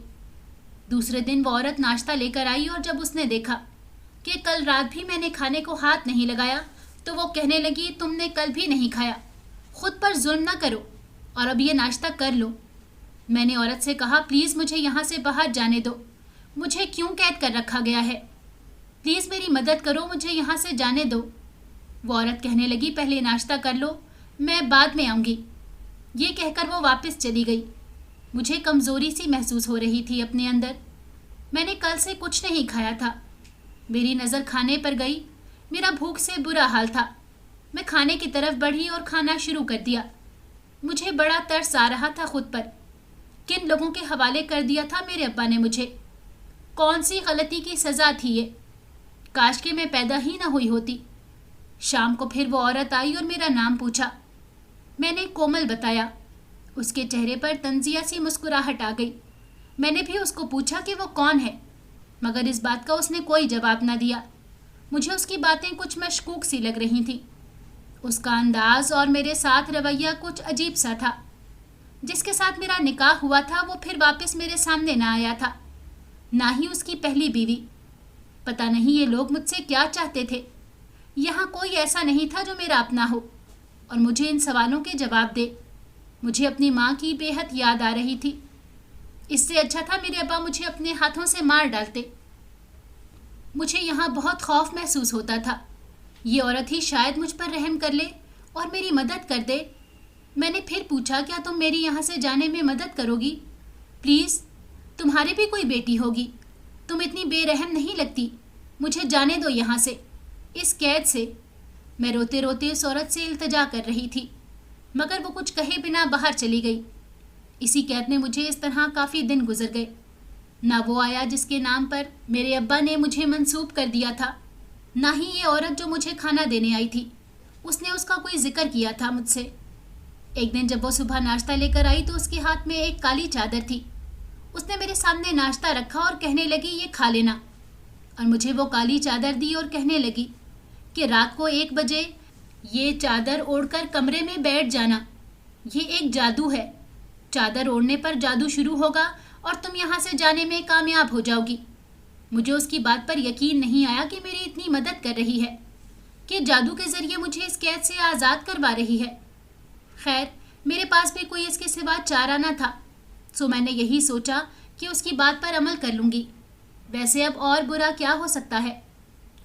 دوسرے دن وہ عورت ناشتہ لے کر آئی اور جب اس نے دیکھا کہ کل رات بھی میں نے کھانے کو ہاتھ نہیں لگایا تو وہ کہنے لگی تم نے کل بھی نہیں کھایا، خود پر ظلم نہ کرو اور اب یہ ناشتہ کر لو۔ میں نے عورت سے کہا پلیز مجھے یہاں سے باہر جانے دو، مجھے کیوں قید کر رکھا گیا ہے؟ پلیز میری مدد کرو، مجھے یہاں سے جانے دو۔ وہ عورت کہنے لگی پہلے ناشتہ کر لو، میں بعد میں آؤں گی۔ یہ کہہ کر وہ واپس چلی گئی۔ مجھے کمزوری سی محسوس ہو رہی تھی اپنے اندر۔ میں نے کل سے کچھ نہیں کھایا تھا۔ میری نظر کھانے پر گئی۔ میرا بھوک سے برا حال تھا۔ میں کھانے کی طرف بڑھی اور کھانا شروع کر دیا۔ مجھے بڑا ترس آ رہا تھا خود پر۔ کن لوگوں کے حوالے کر دیا تھا میرے ابا نے مجھے؟ کون سی غلطی کی سزا تھی یہ؟ کاش کہ میں پیدا ہی نہ ہوئی ہوتی۔ شام کو پھر وہ عورت آئی اور میرا نام پوچھا۔ میں نے کومل بتایا۔ اس کے چہرے پر تنزیہ سی مسکراہٹ آ گئی۔ میں نے بھی اس کو پوچھا کہ وہ کون ہے، مگر اس بات کا اس نے کوئی جواب نہ دیا۔ مجھے اس کی باتیں کچھ مشکوک سی لگ رہی تھیں۔ اس کا انداز اور میرے ساتھ رویہ کچھ عجیب سا تھا۔ جس کے ساتھ میرا نکاح ہوا تھا وہ پھر واپس میرے سامنے نہ آیا تھا، نہ ہی اس کی پہلی بیوی۔ پتہ نہیں یہ لوگ مجھ سے کیا چاہتے تھے۔ یہاں کوئی ایسا نہیں تھا جو میرا اپنا ہو اور مجھے ان سوالوں کے جواب دے۔ مجھے اپنی ماں کی بے حد یاد آ رہی تھی۔ اس سے اچھا تھا میرے ابا مجھے اپنے ہاتھوں سے مار ڈالتے۔ مجھے یہاں بہت خوف محسوس ہوتا تھا۔ یہ عورت ہی شاید مجھ پر رحم کر لے اور میری مدد کر دے۔ میں نے پھر پوچھا کیا تم میری یہاں سے جانے میں مدد کرو گی؟ پلیز، تمہاری بھی کوئی بیٹی ہوگی، تم اتنی بے رحم نہیں لگتی، مجھے جانے دو یہاں سے، اس قید سے۔ میں روتے روتے اس عورت سے التجا کر رہی تھی مگر وہ کچھ کہے بنا باہر چلی گئی۔ اسی قید میں مجھے اس طرح کافی دن گزر گئے۔ نہ وہ آیا جس کے نام پر میرے ابا نے مجھے منسوب کر دیا تھا، نہ ہی یہ عورت جو مجھے کھانا دینے آئی تھی، اس نے اس کا کوئی ذکر کیا تھا مجھ سے۔ ایک دن جب وہ صبح ناشتہ لے کر آئی تو اس کے ہاتھ میں ایک کالی چادر تھی۔ اس نے میرے سامنے ناشتہ رکھا اور کہنے لگی یہ کھا لینا، اور مجھے وہ کالی چادر دی اور کہنے لگی کہ رات کو 1 بجے یہ چادر اوڑھ کر کمرے میں بیٹھ جانا، یہ ایک جادو ہے، چادر اوڑھنے پر جادو شروع ہوگا اور تم یہاں سے جانے میں کامیاب ہو جاؤ گی۔ مجھے اس کی بات پر یقین نہیں آیا کہ میری اتنی مدد کر رہی ہے، کہ جادو کے ذریعے مجھے اس قید سے آزاد کروا رہی ہے۔ خیر، میرے پاس بھی کوئی اس کے سوا چارہ نہ تھا، سو میں نے یہی سوچا کہ اس کی بات پر عمل کر لوں گی۔ ویسے اب اور برا کیا ہو سکتا ہے؟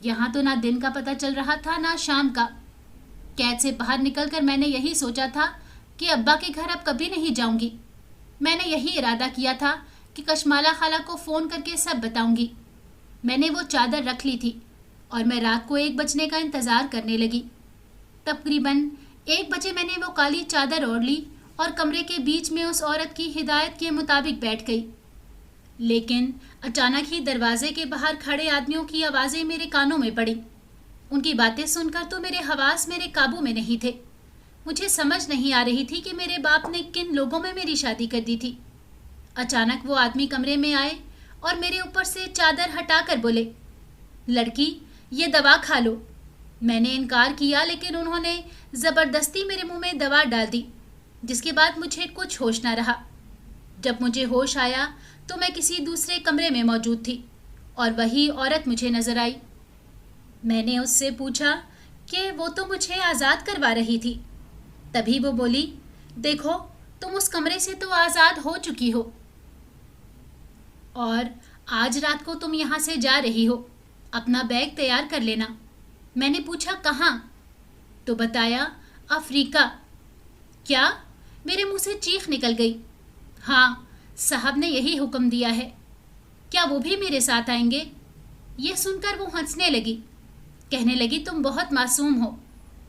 یہاں تو نہ دن کا پتہ چل رہا تھا نہ شام کا۔ قید سے باہر نکل کر میں نے یہی سوچا تھا کہ ابا کے گھر اب کبھی نہیں جاؤں گی۔ میں نے یہی ارادہ کیا تھا کہ کشمالہ خالہ کو فون کر کے سب بتاؤں گی۔ میں نے وہ چادر رکھ لی تھی اور میں رات کو 1 بجنے کا انتظار کرنے لگی۔ تقریباً 1 بجے میں نے وہ کالی چادر اوڑھ لی اور کمرے کے بیچ میں اس عورت کی ہدایت کے مطابق بیٹھ گئی۔ لیکن اچانک ہی دروازے کے باہر کھڑے آدمیوں کی آوازیں میرے کانوں میں پڑیں۔ ان کی باتیں سن کر تو میرے حواس میرے قابو میں نہیں تھے۔ مجھے سمجھ نہیں آ رہی تھی کہ میرے باپ نے کن لوگوں میں میری شادی کر دی تھی۔ اچانک وہ آدمی کمرے میں آئے اور میرے اوپر سے چادر ہٹا کر بولے، لڑکی یہ دوا کھا لو۔ میں نے انکار کیا لیکن انہوں نے زبردستی میرے منہ میں دوا ڈال دی، جس کے بعد مجھے کچھ ہوش نہ رہا۔ جب مجھے ہوش آیا تو میں کسی دوسرے کمرے میں موجود تھی اور وہی عورت مجھے نظر آئی۔ میں نے اس سے پوچھا کہ وہ تو مجھے آزاد کروا رہی تھی۔ تبھی وہ بولی، دیکھو تم اس کمرے سے تو آزاد ہو چکی ہو۔ اور آج رات کو تم یہاں سے جا رہی ہو، اپنا بیگ تیار کر لینا۔ میں نے پوچھا کہاں؟ تو بتایا افریقہ۔ کیا؟ میرے منہ سے چیخ نکل گئی۔ ہاں، صاحب نے یہی حکم دیا ہے۔ کیا وہ بھی میرے ساتھ آئیں گے؟ یہ سن کر وہ ہنسنے لگی، کہنے لگی تم بہت معصوم ہو،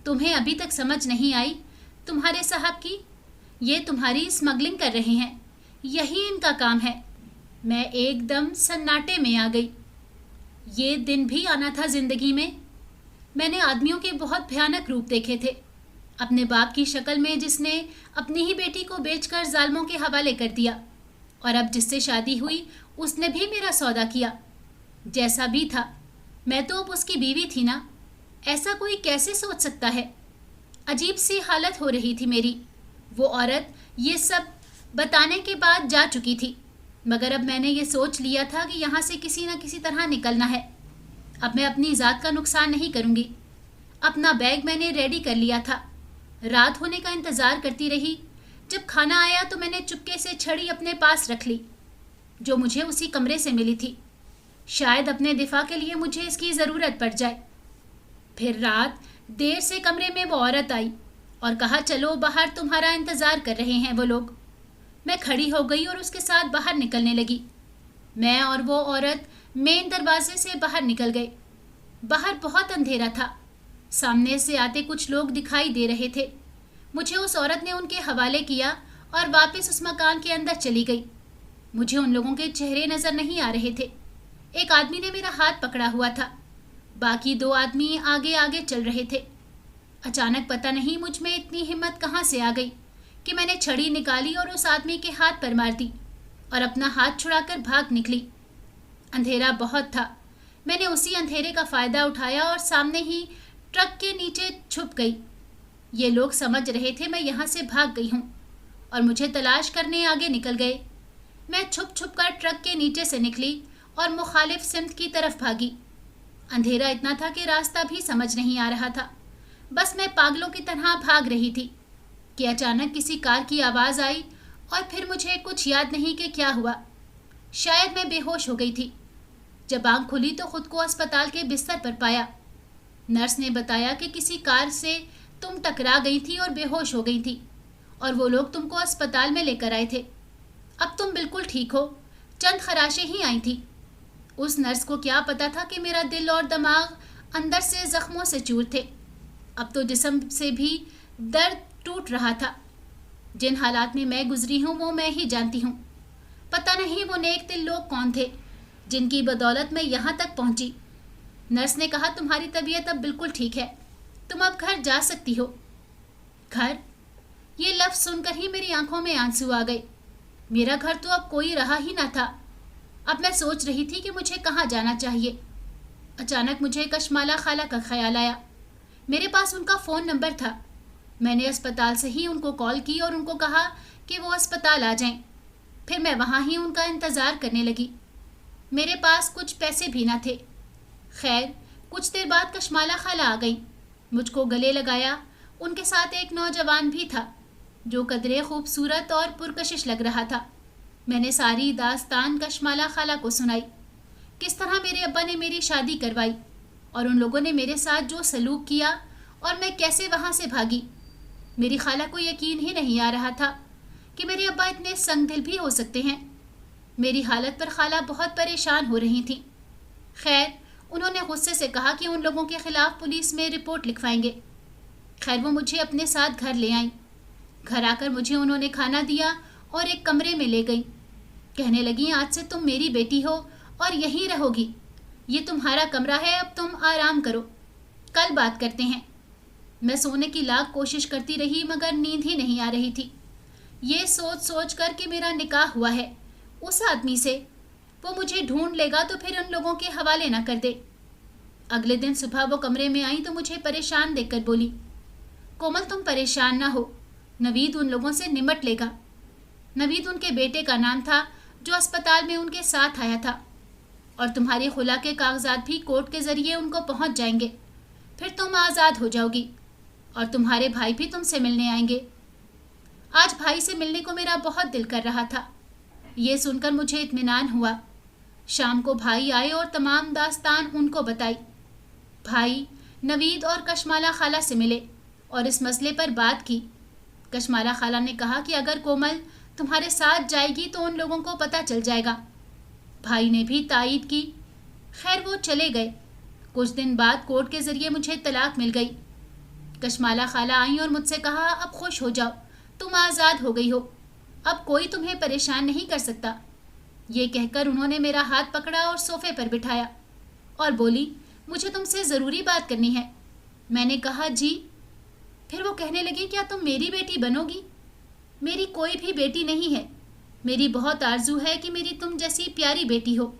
تمہیں ابھی تک سمجھ نہیں آئی تمہارے صاحب کی؟ یہ تمہاری اسمگلنگ کر رہے ہیں، یہی ان کا کام ہے۔ میں ایک دم سناٹے میں آ گئی۔ یہ دن بھی آنا تھا زندگی میں۔ میں نے آدمیوں کے بہت بھیانک روپ دیکھے تھے، اپنے باپ کی شکل میں جس نے اپنی ہی بیٹی کو بیچ کر ظالموں کے حوالے کر دیا، اور اب جس سے شادی ہوئی اس نے بھی میرا سودا کیا۔ جیسا بھی تھا، میں تو اب اس کی بیوی تھی نا۔ ایسا کوئی کیسے سوچ سکتا ہے؟ عجیب سی حالت ہو رہی تھی میری۔ وہ عورت یہ سب بتانے کے بعد جا چکی تھی، مگر اب میں نے یہ سوچ لیا تھا کہ یہاں سے کسی نہ کسی طرح نکلنا ہے۔ اب میں اپنی ذات کا نقصان نہیں کروں گی۔ اپنا بیگ میں نے ریڈی کر لیا تھا، رات ہونے کا انتظار کرتی رہی۔ جب کھانا آیا تو میں نے چپکے سے چھڑی اپنے پاس رکھ لی، جو مجھے اسی کمرے سے ملی تھی۔ شاید اپنے دفاع کے لیے مجھے اس کی ضرورت پڑ جائے۔ پھر رات دیر سے کمرے میں وہ عورت آئی اور کہا چلو باہر تمہارا انتظار کر رہے ہیں وہ لوگ۔ میں کھڑی ہو گئی اور اس کے ساتھ باہر نکلنے لگی۔ میں اور وہ عورت مین دروازے سے باہر نکل گئے۔ باہر بہت اندھیرا تھا، سامنے سے آتے کچھ لوگ دکھائی دے رہے تھے۔ مجھے اس عورت نے ان کے حوالے کیا اور واپس اس مکان کے اندر چلی گئی۔ مجھے ان لوگوں کے چہرے نظر نہیں آ رہے تھے۔ ایک آدمی نے میرا ہاتھ پکڑا ہوا تھا، باقی دو آدمی آگے آگے چل رہے تھے۔ اچانک پتہ نہیں مجھ میں اتنی ہمت کہاں سے آ گئی کہ میں نے چھڑی نکالی اور اس آدمی کے ہاتھ پر مار دی اور اپنا ہاتھ چھڑا کر بھاگ نکلی۔ اندھیرا بہت تھا، میں نے اسی اندھیرے کا فائدہ اٹھایا اور سامنے ہی ٹرک کے نیچے چھپ گئی۔ یہ لوگ سمجھ رہے تھے میں یہاں سے بھاگ گئی ہوں اور مجھے تلاش کرنے آگے نکل گئے۔ میں چھپ چھپ کر ٹرک کے نیچے سے نکلی اور مخالف سمت کی طرف بھاگی۔ اندھیرا اتنا تھا کہ راستہ بھی سمجھ نہیں آ رہا تھا، بس میں پاگلوں کی طرح بھاگ رہی تھی کہ اچانک کسی کار کی آواز آئی اور پھر مجھے کچھ یاد نہیں کہ کیا ہوا۔ شاید میں بے ہوش ہو گئی تھی۔ جب آنکھ کھلی تو خود کو اسپتال کے بستر پر پایا۔ نرس نے بتایا کہ کسی کار سے تم ٹکرا گئی تھی اور بے ہوش ہو گئی تھی اور وہ لوگ تم کو اسپتال میں لے کر آئے تھے۔ اب تم بالکل ٹھیک ہو، چند خراشیں ہی آئی تھی۔ اس نرس کو کیا پتا تھا کہ میرا دل اور دماغ اندر سے زخموں سے چور تھے۔ اب تو جسم سے بھی درد ٹوٹ رہا تھا۔ جن حالات میں گزری ہوں وہ میں ہی جانتی ہوں۔ پتہ نہیں وہ نیک دل لوگ کون تھے جن کی بدولت میں یہاں تک پہنچی۔ نرس نے کہا تمہاری طبیعت اب بالکل ٹھیک ہے، تم اب گھر جا سکتی ہو۔ گھر؟ یہ لفظ سن کر ہی میری آنکھوں میں آنسو آ گئے۔ میرا گھر تو اب کوئی رہا ہی نہ تھا۔ اب میں سوچ رہی تھی کہ مجھے کہاں جانا چاہیے۔ اچانک مجھے کشمالہ خالہ کا خیال آیا۔ میرے پاس ان کا فون نمبر تھا۔ میں نے اسپتال سے ہی ان کو کال کی اور ان کو کہا کہ وہ اسپتال آ جائیں۔ پھر میں وہاں ہی ان کا انتظار کرنے لگی۔ میرے پاس کچھ پیسے بھی نہ تھے۔ خیر، کچھ دیر بعد کشمالہ خالہ آ گئیں، مجھ کو گلے لگایا۔ ان کے ساتھ ایک نوجوان بھی تھا جو قدرے خوبصورت اور پرکشش لگ رہا تھا۔ میں نے ساری داستان کشمالہ خالہ کو سنائی، کس طرح میرے ابا نے میری شادی کروائی اور ان لوگوں نے میرے ساتھ جو سلوک کیا اور میں کیسے وہاں سے بھاگی۔ میری خالہ کو یقین ہی نہیں آ رہا تھا کہ میرے ابا اتنے سنگ دل بھی ہو سکتے ہیں۔ میری حالت پر خالہ بہت پریشان ہو رہی تھیں۔ خیر، انہوں نے غصے سے کہا کہ ان لوگوں کے خلاف پولیس میں رپورٹ لکھوائیں گے۔ خیر، وہ مجھے اپنے ساتھ گھر لے آئیں۔ گھر آ کر مجھے انہوں نے کھانا دیا اور ایک کمرے میں لے گئیں۔ کہنے لگیں آج سے تم میری بیٹی ہو اور یہیں رہو گی، یہ تمہارا کمرہ ہے، اب تم آرام کرو، کل بات کرتے ہیں۔ میں سونے کی لاکھ کوشش کرتی رہی مگر نیند ہی نہیں آ رہی تھی، یہ سوچ سوچ کر کہ میرا نکاح ہوا ہے اس آدمی سے، وہ مجھے ڈھونڈ لے گا تو پھر ان لوگوں کے حوالے نہ کر دے۔ اگلے دن صبح وہ کمرے میں آئیں تو مجھے پریشان دیکھ کر بولی، کومل تم پریشان نہ ہو، نوید ان لوگوں سے نمٹ لے گا۔ نوید ان کے بیٹے کا نام تھا جو اسپتال میں ان کے ساتھ آیا تھا، اور تمہاری خلا کے کاغذات بھی کورٹ کے ذریعے ان کو پہنچ جائیں گے، پھر تم آزاد ہو جاؤ گی اور تمہارے بھائی بھی تم سے ملنے آئیں گے۔ آج بھائی سے ملنے کو میرا بہت دل کر رہا تھا۔ یہ سن کر مجھے اطمینان ہوا شام کو بھائی آئے اور تمام داستان ان کو بتائی۔ بھائی نوید اور کشمالہ خالہ سے ملے اور اس مسئلے پر بات کی۔ کشمالہ خالہ نے کہا کہ اگر کومل تمہارے ساتھ جائے گی تو ان لوگوں کو پتہ چل جائے گا۔ بھائی نے بھی تائید کی۔ خیر وہ چلے گئے۔ کچھ دن بعد کورٹ کے ذریعے مجھے طلاق مل گئی۔ کشمالہ خالہ آئیں اور مجھ سے کہا اب خوش ہو جاؤ، تم آزاد ہو گئی ہو، اب کوئی تمہیں پریشان نہیں کر سکتا۔ یہ کہہ کر انہوں نے میرا ہاتھ پکڑا اور صوفے پر بٹھایا اور بولی مجھے تم سے ضروری بات کرنی ہے۔ میں نے کہا جی۔ پھر وہ کہنے لگی کیا تم میری بیٹی بنو گی؟ میری کوئی بھی بیٹی نہیں ہے، میری بہت آرزو ہے کہ میری تم جیسی پیاری بیٹی ہو۔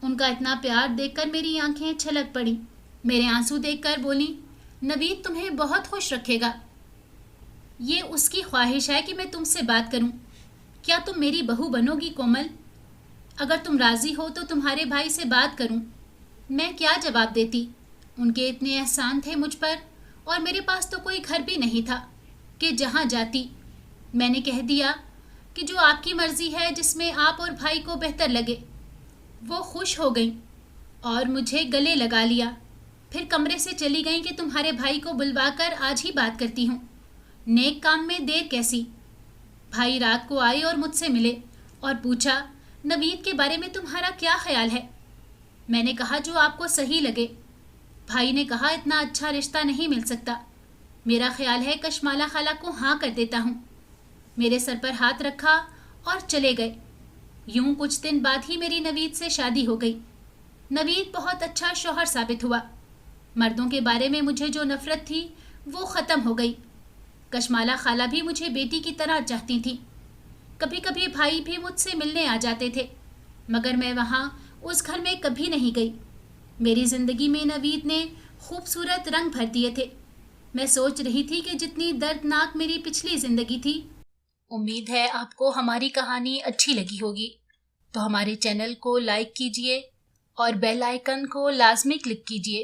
ان کا اتنا پیار دیکھ کر میری آنکھیں چھلک پڑیں۔ میرے آنسو دیکھ کر بولی نوید تمہیں بہت خوش رکھے گا، یہ اس کی خواہش ہے کہ میں تم سے بات کروں۔ کیا تم میری بہو بنو گی کومل؟ اگر تم راضی ہو تو تمہارے بھائی سے بات کروں۔ میں کیا جواب دیتی؟ ان کے اتنے احسان تھے مجھ پر، اور میرے پاس تو کوئی گھر بھی نہیں تھا کہ جہاں جاتی۔ میں نے کہہ دیا کہ جو آپ کی مرضی ہے، جس میں آپ اور بھائی کو بہتر لگے۔ وہ خوش ہو گئیں اور مجھے گلے لگا لیا، پھر کمرے سے چلی گئیں کہ تمہارے بھائی کو بلوا کر آج ہی بات کرتی ہوں، نیک کام میں دیر کیسی۔ بھائی رات کو آئے اور مجھ سے ملے اور پوچھا نوید کے بارے میں تمہارا کیا خیال ہے؟ میں نے کہا جو آپ کو صحیح لگے۔ بھائی نے کہا اتنا اچھا رشتہ نہیں مل سکتا، میرا خیال ہے کشمالہ خالہ کو ہاں کر دیتا ہوں۔ میرے سر پر ہاتھ رکھا اور چلے گئے۔ یوں کچھ دن بعد ہی میری نوید سے شادی ہو گئی۔ نوید بہت اچھا شوہر ثابت ہوا۔ مردوں کے بارے میں مجھے جو نفرت تھی وہ ختم ہو گئی۔ کشمالہ خالہ بھی مجھے بیٹی کی طرح چاہتی تھیں۔ کبھی کبھی بھائی بھی مجھ سے ملنے آ جاتے تھے، مگر میں وہاں اس گھر میں کبھی نہیں گئی۔ میری زندگی میں نوید نے خوبصورت رنگ بھر دیے تھے۔ میں سوچ رہی تھی کہ جتنی دردناک میری پچھلی زندگی تھی۔ امید ہے آپ کو ہماری کہانی اچھی لگی ہوگی، تو ہمارے چینل کو لائک کیجئے اور بیل آئیکن کو لازمی کلک کیجئے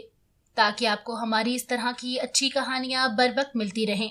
تاکہ آپ کو ہماری اس طرح کی اچھی کہانیاں بر وقت ملتی رہیں۔